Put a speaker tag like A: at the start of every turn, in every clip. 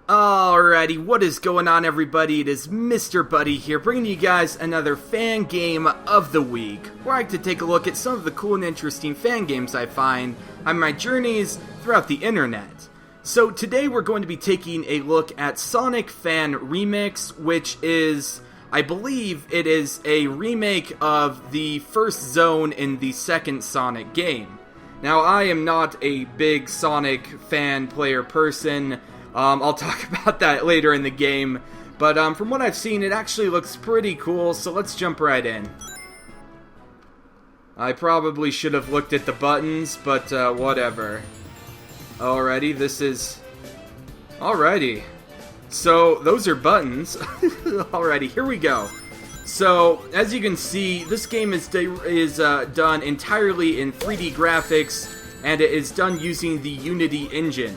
A: Alrighty, what is going on, everybody? It is Mr. Buddy here, bringing you guys another fan game of the week, where I like to take a look at some of the cool and interesting fan games I find on my journeys throughout the internet. So today we're going to be taking a look at Sonic Fan Remix, which is, I believe, it is a remake of the first zone in the second Sonic game. Now, I am not a big Sonic fan player person. I'll talk about that later in the game, but from what I've seen, it actually looks pretty cool, so let's jump right in. I probably should have looked at the buttons, but whatever. Alrighty, Alrighty. So, those are buttons. Alrighty, here we go. So, as you can see, this game is done entirely in 3D graphics, and it is done using the Unity engine.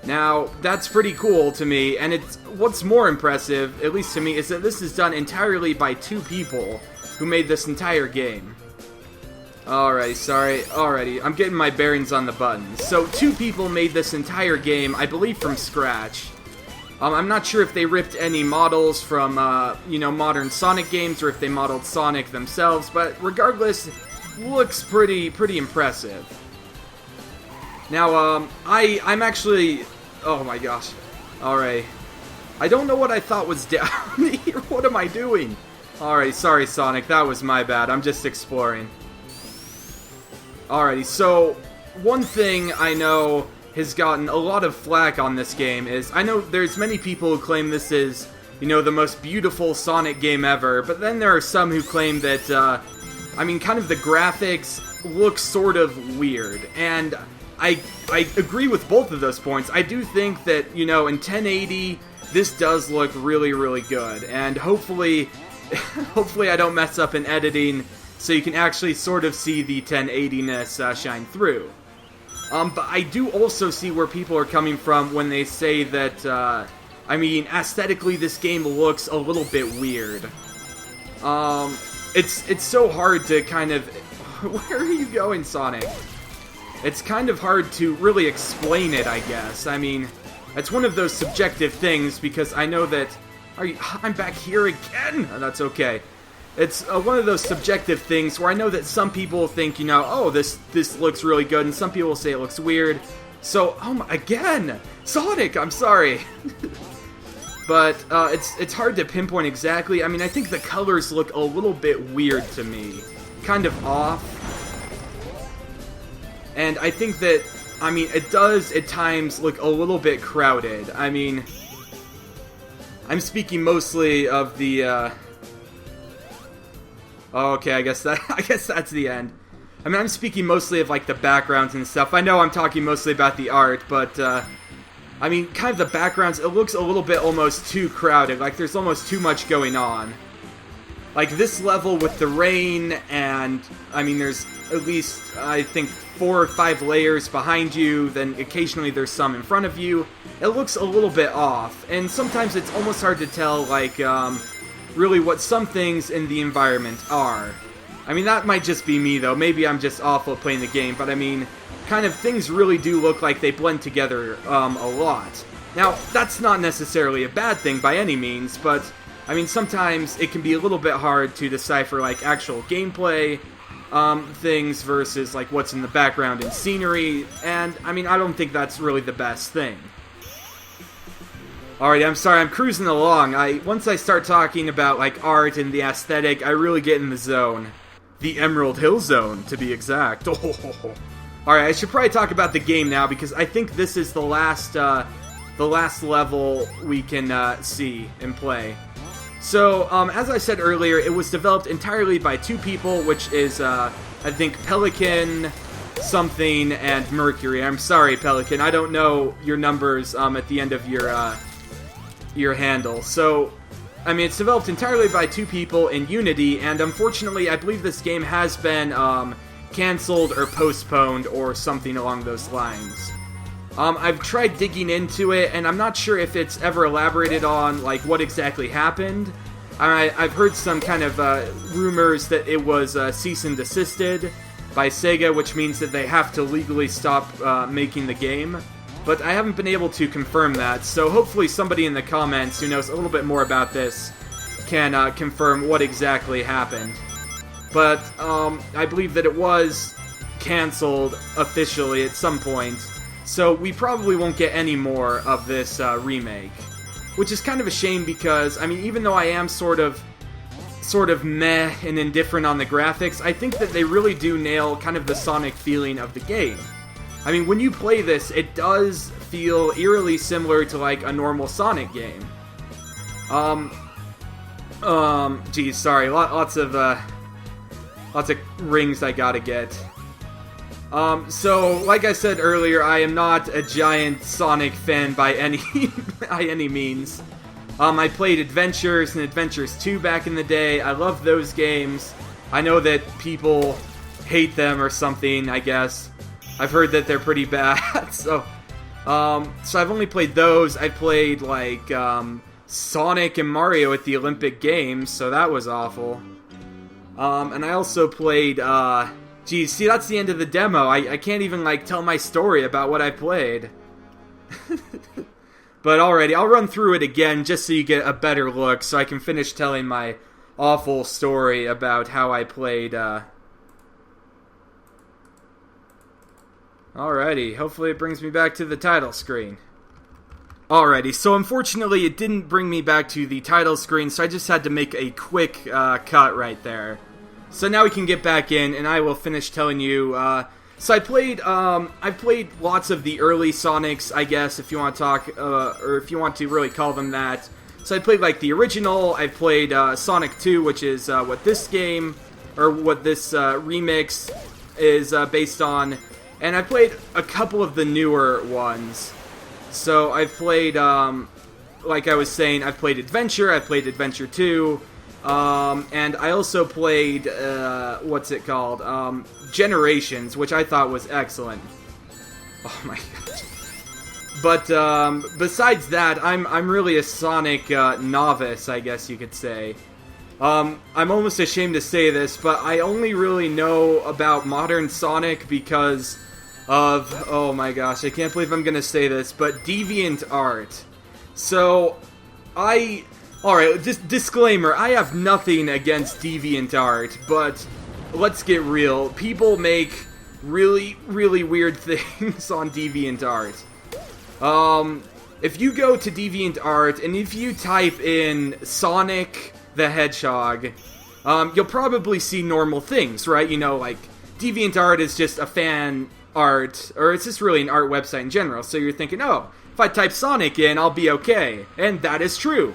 A: Now, that's pretty cool to me, and what's more impressive, at least to me, is that this is done entirely by two people who made this entire game. Alrighty, I'm getting my bearings on the buttons. So, two people made this entire game, I believe from scratch. I'm not sure if they ripped any models from, modern Sonic games, or if they modeled Sonic themselves, but regardless, looks pretty impressive. Now, I'm actually... Oh my gosh. Alright. I don't know what I thought was down here. What am I doing? Alright, sorry Sonic, that was my bad. I'm just exploring. Alrighty, so one thing I know has gotten a lot of flack on this game is, I know there's many people who claim this is, the most beautiful Sonic game ever, but then there are some who claim that, kind of the graphics look sort of weird, and I agree with both of those points. I do think that, in 1080, this does look really good, and hopefully I don't mess up in editing, so you can actually sort of see the 1080-ness shine through. But I do also see where people are coming from when they say that, aesthetically this game looks a little bit weird. It's so hard to kind of... Where are you going, Sonic? It's kind of hard to really explain it, I guess. It's one of those subjective things, because I know that... I'm back here again! Oh, that's okay. It's one of those subjective things where I know that some people think, oh, this looks really good, and some people say it looks weird. So, again! Sonic, I'm sorry! But, it's hard to pinpoint exactly. I think the colors look a little bit weird to me. Kind of off. And I think that, it does at times look a little bit crowded. I'm speaking mostly of the, okay, I guess that's the end. I'm speaking mostly of, like, the backgrounds and stuff. I know I'm talking mostly about the art, but, kind of the backgrounds, it looks a little bit almost too crowded. Like, there's almost too much going on. Like, this level with the rain, and, there's at least, I think, 4 or 5 layers behind you, then occasionally there's some in front of you. It looks a little bit off, and sometimes it's almost hard to tell, like, really what some things in the environment are. That might just be me, though. Maybe I'm just awful at playing the game, but kind of things really do look like they blend together, a lot. Now, that's not necessarily a bad thing by any means, but... sometimes it can be a little bit hard to decipher, like, actual gameplay, things versus, like, what's in the background and scenery, and, I don't think that's really the best thing. Alright, I'm sorry, I'm cruising along. Once I start talking about, like, art and the aesthetic, I really get in the zone. The Emerald Hill Zone, to be exact. Alright, I should probably talk about the game now, because I think this is the last level we can, see and play. So, as I said earlier, it was developed entirely by two people, which is, I think, Pelican, something, and Mercury. I'm sorry, Pelican, I don't know your numbers, at the end of your handle. So, it's developed entirely by two people in Unity, and unfortunately, I believe this game has been, cancelled or postponed or something along those lines. I've tried digging into it, and I'm not sure if it's ever elaborated on, like, what exactly happened. I've heard some kind of, rumors that it was, cease and desisted by Sega, which means that they have to legally stop, making the game. but I haven't been able to confirm that, so hopefully somebody in the comments who knows a little bit more about this can confirm what exactly happened. But I believe that it was canceled officially at some point, so we probably won't get any more of this remake. Which is kind of a shame because, I mean, even though I am sort of meh and indifferent on the graphics, I think that they really do nail kind of the Sonic feeling of the game. I mean, when you play this, it does feel eerily similar to, like, a normal Sonic game. Geez, sorry, lots of rings I gotta get. So, like I said earlier, I am not a giant Sonic fan by any means. I played Adventures and Adventures 2 back in the day. I love those games. I know that people hate them or something, I guess. I've heard that they're pretty bad, so I've only played those. I played, like, Sonic and Mario at the Olympic Games, so that was awful. And I also played, geez, see, that's the end of the demo. I can't even, like, tell my story about what I played. But alrighty, I'll run through it again just so you get a better look, so I can finish telling my awful story about how I played, Alrighty, hopefully it brings me back to the title screen. Alrighty, so unfortunately it didn't bring me back to the title screen, so I just had to make a quick cut right there. So now we can get back in, and I will finish telling you, so I played lots of the early Sonics, I guess, if you want to talk, or if you want to really call them that. So I played, like, the original, I played Sonic 2, which is what this game, or what this remix is based on, and I played a couple of the newer ones. So I've played, like I was saying, I've played Adventure, I've played Adventure 2, and I also played, what's it called, Generations, which I thought was excellent. Oh my gosh. But, besides that, I'm really a Sonic, novice, I guess you could say. I'm almost ashamed to say this, but I only really know about modern Sonic because of, oh my gosh, I can't believe I'm gonna say this, but DeviantArt. So, alright, just disclaimer, I have nothing against DeviantArt, but let's get real. People make really, really weird things on DeviantArt. If you go to DeviantArt, and if you type in Sonic the Hedgehog, you'll probably see normal things, right? You know, like, DeviantArt is just a fan art, or it's just really an art website in general, so you're thinking, oh, if I type Sonic in, I'll be okay, and that is true.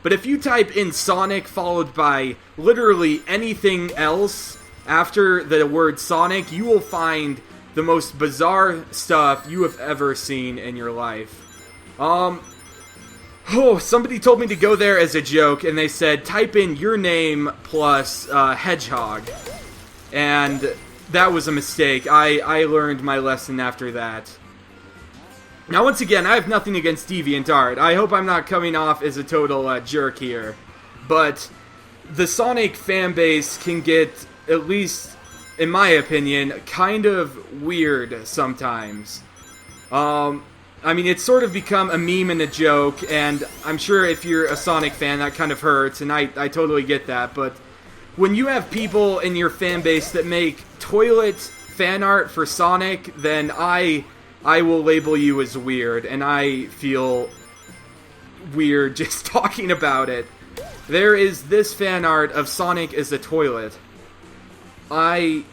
A: But if you type in Sonic followed by literally anything else after the word Sonic, you will find the most bizarre stuff you have ever seen in your life. Oh, somebody told me to go there as a joke, and they said, type in your name plus hedgehog. And that was a mistake. I learned my lesson after that. Now, once again, I have nothing against DeviantArt. I hope I'm not coming off as a total jerk here. But the Sonic fanbase can get, at least in my opinion, kind of weird sometimes. I mean, it's sort of become a meme and a joke, and I'm sure if you're a Sonic fan, that kind of hurts, and I totally get that, but when you have people in your fan base that make toilet fan art for Sonic, then I will label you as weird, and I feel weird just talking about it. There is this fan art of Sonic as a toilet. I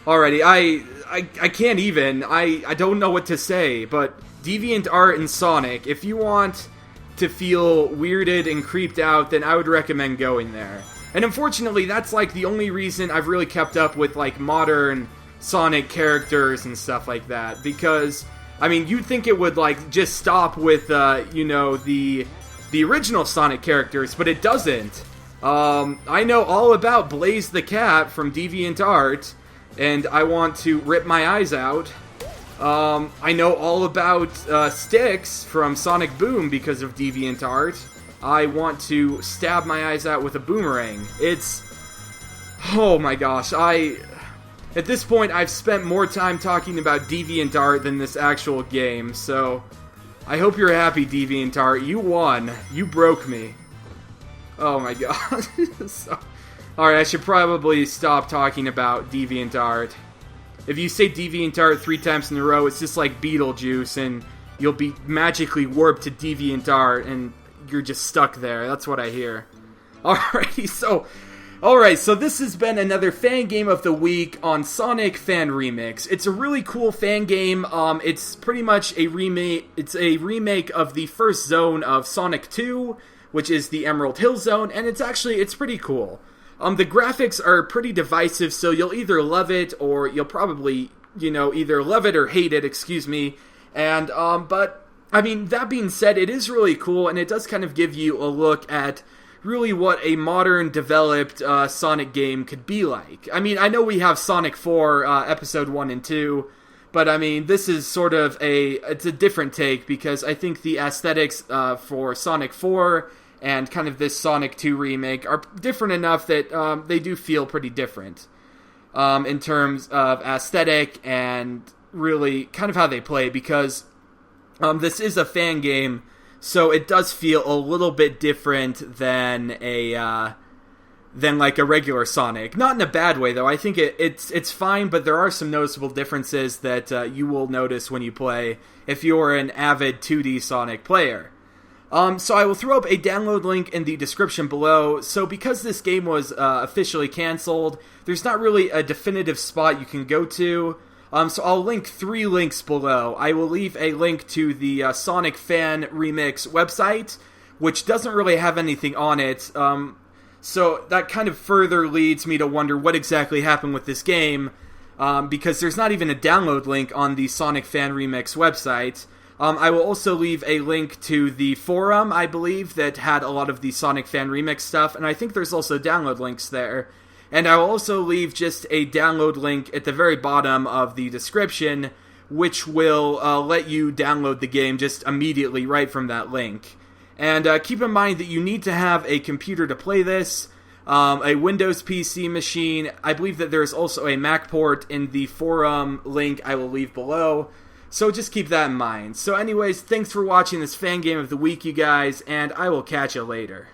A: can't even, I don't know what to say, but DeviantArt and Sonic, if you want to feel weirded and creeped out, then I would recommend going there. And unfortunately, that's like the only reason I've really kept up with like modern Sonic characters and stuff like that, because, I mean, you'd think it would like just stop with, you know, the original Sonic characters, but it doesn't. I know all about Blaze the Cat from DeviantArt, and I want to rip my eyes out. I know all about Styx from Sonic Boom because of DeviantArt. I want to stab my eyes out with a boomerang. It's... oh my gosh, At this point, I've spent more time talking about DeviantArt than this actual game, so I hope you're happy, DeviantArt. You won. You broke me. Oh my god. Alright, I should probably stop talking about DeviantArt. If you say DeviantArt 3 times in a row, it's just like Beetlejuice, and you'll be magically warped to DeviantArt, and you're just stuck there. That's what I hear. Alrighty, so this has been another fan game of the week on Sonic Fan Remix. It's a really cool fan game. It's pretty much a remake. It's a remake of the first zone of Sonic 2, which is the Emerald Hill Zone, and it's pretty cool. The graphics are pretty divisive, so you'll either love it or you'll probably, either love it or hate it, excuse me. And, but, I mean, that being said, it is really cool, and it does kind of give you a look at really what a modern developed Sonic game could be like. I mean, I know we have Sonic 4 Episode 1 and 2, but I mean, this is sort of it's a different take, because I think the aesthetics for Sonic 4 and kind of this Sonic 2 remake are different enough that they do feel pretty different in terms of aesthetic and really kind of how they play, because this is a fan game, so it does feel a little bit different than like a regular Sonic. Not in a bad way, though. I think it's fine, but there are some noticeable differences that you will notice when you play if you're an avid 2D Sonic player. So I will throw up a download link in the description below. So because this game was officially canceled, there's not really a definitive spot you can go to. So I'll link 3 links below. I will leave a link to the Sonic Fan Remix website, which doesn't really have anything on it. So that kind of further leads me to wonder what exactly happened with this game, because there's not even a download link on the Sonic Fan Remix website. I will also leave a link to the forum, I believe, that had a lot of the Sonic Fan Remix stuff, and I think there's also download links there. And I will also leave just a download link at the very bottom of the description, which will let you download the game just immediately right from that link. And keep in mind that you need to have a computer to play this, a Windows PC machine. I believe that there's also a Mac port in the forum link I will leave below. So just keep that in mind. So anyways, thanks for watching this fan game of the week, you guys, and I will catch you later.